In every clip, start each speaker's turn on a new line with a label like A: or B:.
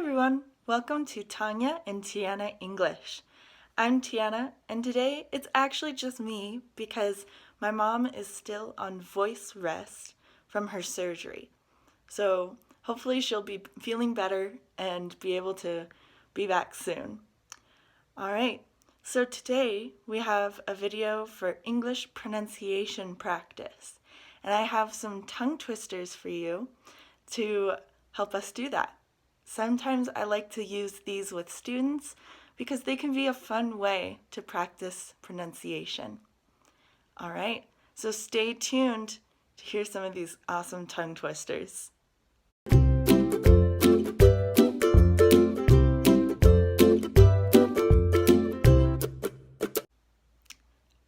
A: everyone, welcome to Tanya and Tianna English. I'm Tianna, and today it's actually just me because my mom is still on voice rest from her surgery. So hopefully she'll be feeling better and be able to be back soon. Alright, so today we have a video for English pronunciation practice, and I have some tongue twisters for you to help us do that. Sometimes I like to use these with students because they can be a fun way to practice pronunciation. All right, so stay tuned to hear some of these awesome tongue twisters.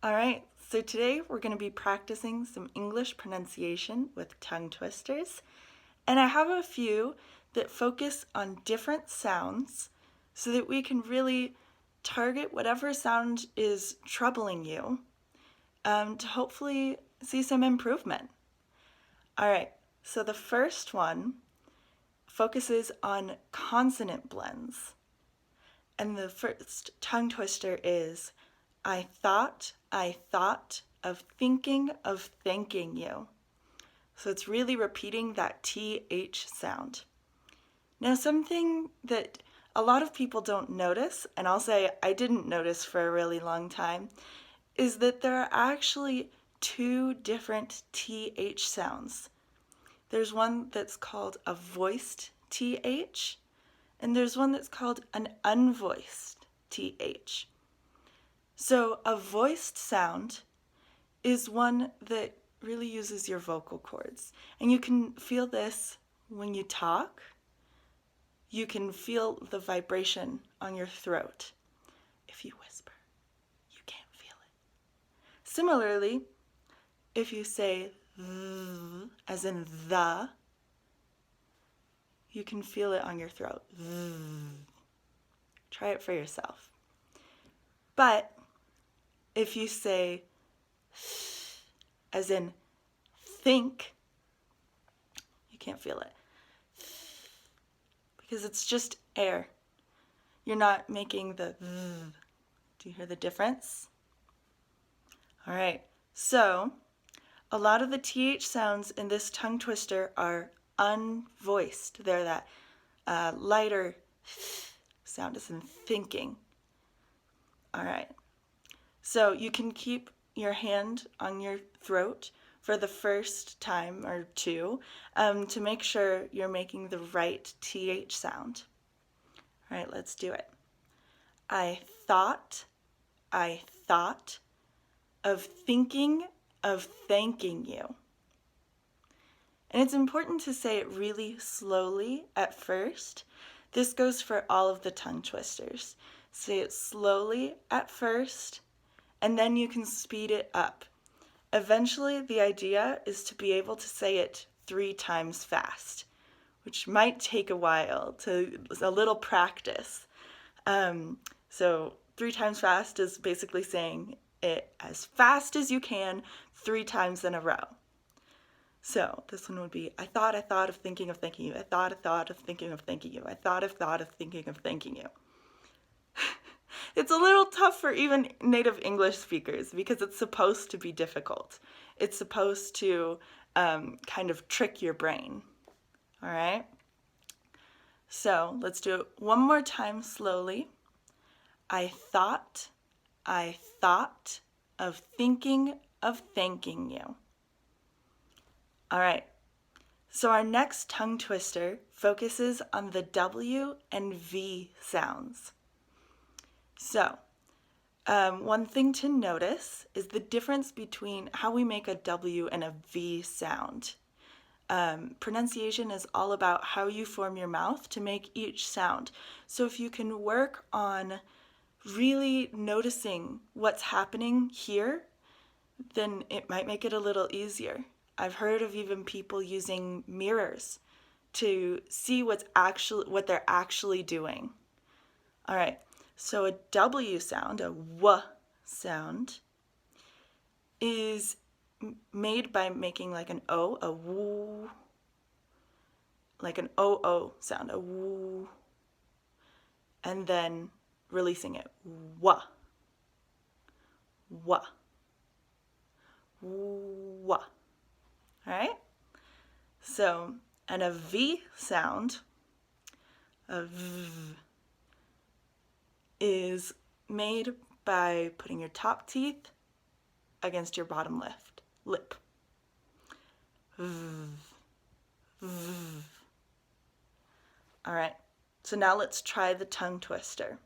A: All right, so today we're going to be practicing some English pronunciation with tongue twisters, and I have a few that focus on different sounds so that we can really target whatever sound is troubling you to hopefully see some improvement. All right, so the first one focuses on consonant blends. And the first tongue twister is, I thought of thinking of thanking you. So it's really repeating that TH sound. Now, something that a lot of people don't notice, and I'll say I didn't notice for a really long time, is that there are actually two different TH sounds. There's one that's called a voiced TH, and there's one that's called an unvoiced TH. So a voiced sound is one that really uses your vocal cords, and you can feel this when you talk. You can feel the vibration on your throat. If you whisper, you can't feel it. Similarly, if you say th, as in the, you can feel it on your throat. Try it for yourself. But if you say as in think, you can't feel it. Because it's just air. You're not making the th. Do you hear the difference? All right, so a lot of the TH sounds in this tongue twister are unvoiced. They're that lighter sound as in thinking. All right, so you can keep your hand on your throat for the first time or two to make sure you're making the right TH sound. All right, let's do it. I thought of thinking of thanking you. And it's important to say it really slowly at first. This goes for all of the tongue twisters. Say it slowly at first, and then you can speed it up. Eventually, the idea is to be able to say it 3 times fast, which might take a while, a little practice. So 3 times fast is basically saying it as fast as you can 3 times in a row. So this one would be, I thought of thinking of thanking you. I thought of thinking of thanking you. I thought of thinking of thanking you. It's a little tough for even native English speakers because it's supposed to be difficult. It's supposed to kind of trick your brain. All right? So let's do it one more time slowly. I thought of thinking of thanking you. All right. So our next tongue twister focuses on the W and V sounds. So, one thing to notice is the difference between how we make a W and a V sound. Pronunciation is all about how you form your mouth to make each sound. So if you can work on really noticing what's happening here, then it might make it a little easier. I've heard of even people using mirrors to see what they're actually doing. All right. So a W sound, a W sound, is made by making like an O, a woo, like an O-O sound, a woo. and then releasing it. Wah, wah, wah. All right? So, and a V sound, a V, is made by putting your top teeth against your bottom lip. V, v. All right, so now let's try the tongue twister.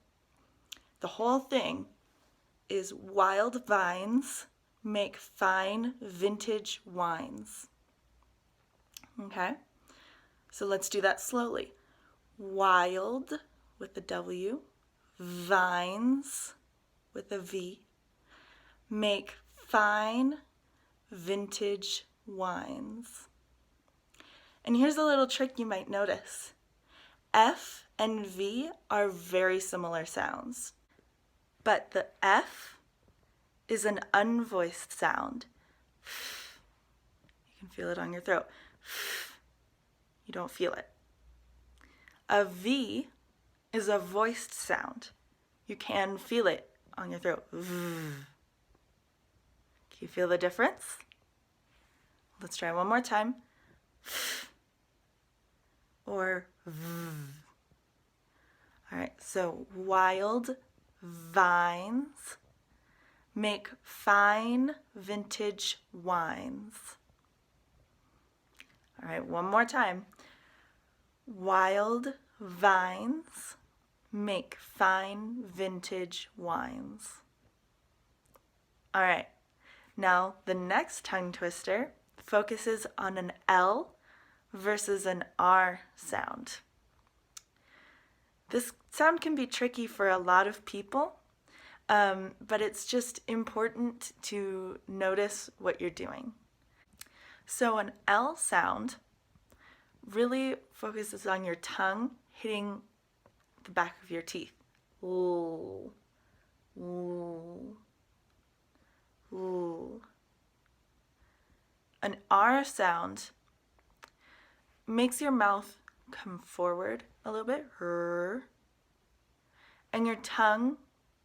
A: The whole thing is wild vines make fine vintage wines. Okay, so let's do that slowly. Wild with a W, vines with a V, make fine vintage wines. And here's a little trick you might notice. F and V are very similar sounds, but the F is an unvoiced sound. You can feel it on your throat. You don't feel it. A V is a voiced sound. You can feel it on your throat. Can you feel the difference? Let's try one more time. Or all right, so wild vines make fine vintage wines. All right, one more time. Wild vines make fine vintage wines. All right, now the next tongue twister focuses on an L versus an R sound. This sound can be tricky for a lot of people, but it's just important to notice what you're doing. So an L sound really focuses on your tongue hitting the back of your teeth. Ooh, ooh, ooh. An R sound makes your mouth come forward a little bit, and your tongue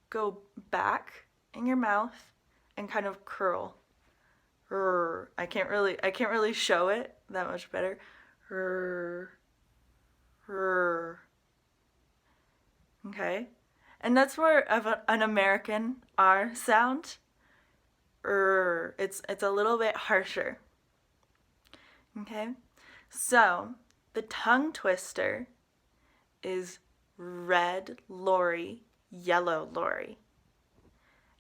A: go back in your mouth and kind of curl. I can't really show it that much better. Okay, and that's more of an American R sound. It's a little bit harsher. Okay, so the tongue twister is red lorry, yellow lorry.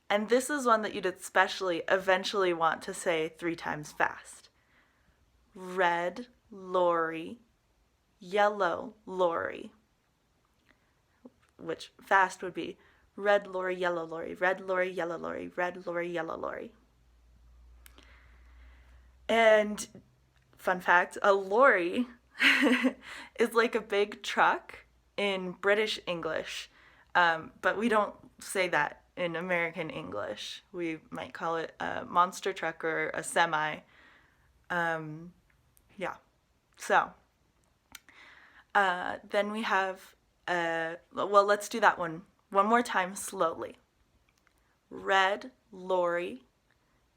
A: And this is one that you'd especially eventually want to say 3 times fast. Red lorry, yellow lorry. Which fast would be red lorry, yellow lorry, red lorry, yellow lorry, red lorry, yellow lorry. And fun fact, a lorry is like a big truck in British English, but we don't say that in American English. We might call it a monster truck or a semi. Yeah. So then we have, well, let's do that one more time slowly. Red lorry,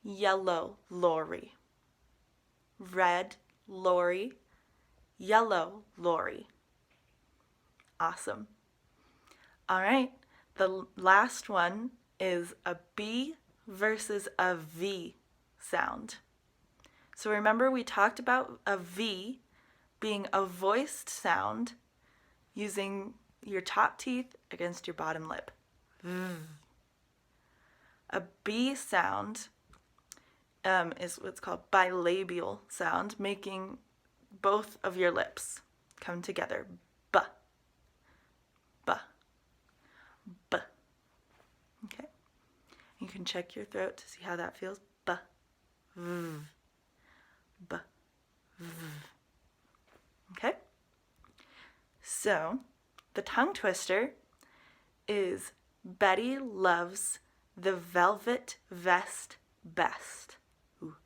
A: yellow lorry. Red lorry, yellow lorry. Awesome. All right, the last one is a B versus a V sound. So remember we talked about a V being a voiced sound using your top teeth against your bottom lip. A B sound is what's called bilabial sound, making both of your lips come together. B, b, b. Okay. You can check your throat to see how that feels. B, v, b, v. Okay. So the tongue twister is Betty loves the velvet vest best. Ooh,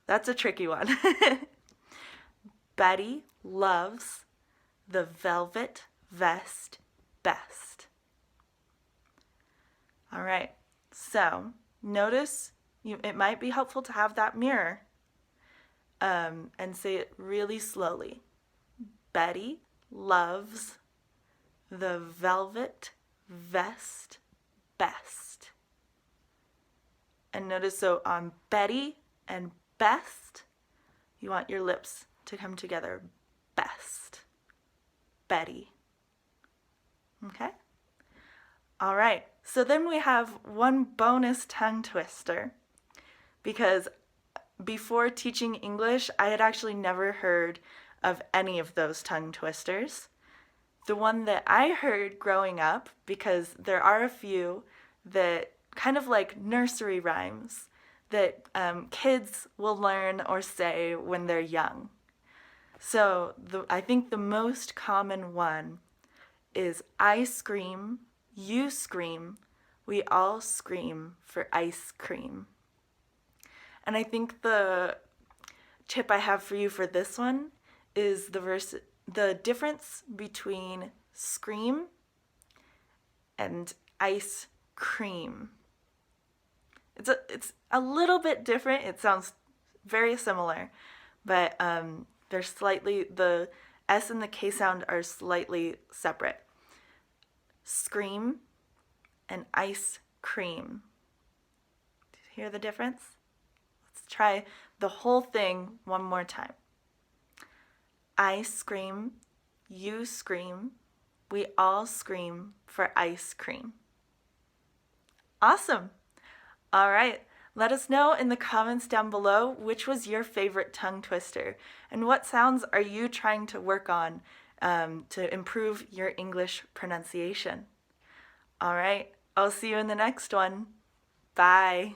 A: that's a tricky one. Betty loves the velvet vest best. All right, so notice it might be helpful to have that mirror and say it really slowly. Betty loves the velvet vest best. And notice, so on Betty and best, you want your lips to come together. Best. Betty. Okay? All right, so then we have one bonus tongue twister, because before teaching English, I had actually never heard of any of those tongue twisters. The one that I heard growing up, because there are a few that kind of like nursery rhymes that kids will learn or say when they're young. So I think the most common one is I scream, you scream, we all scream for ice cream. And I think the tip I have for you for this one is the difference between scream and ice cream. It's a little bit different. It sounds very similar, but they're slightly, the S and the K sound are slightly separate. Scream and ice cream. Do you hear the difference? Let's try the whole thing one more time. I scream, you scream, we all scream for ice cream. Awesome. All right, let us know in the comments down below which was your favorite tongue twister and what sounds are you trying to work on to improve your English pronunciation. All right, I'll see you in the next one. Bye.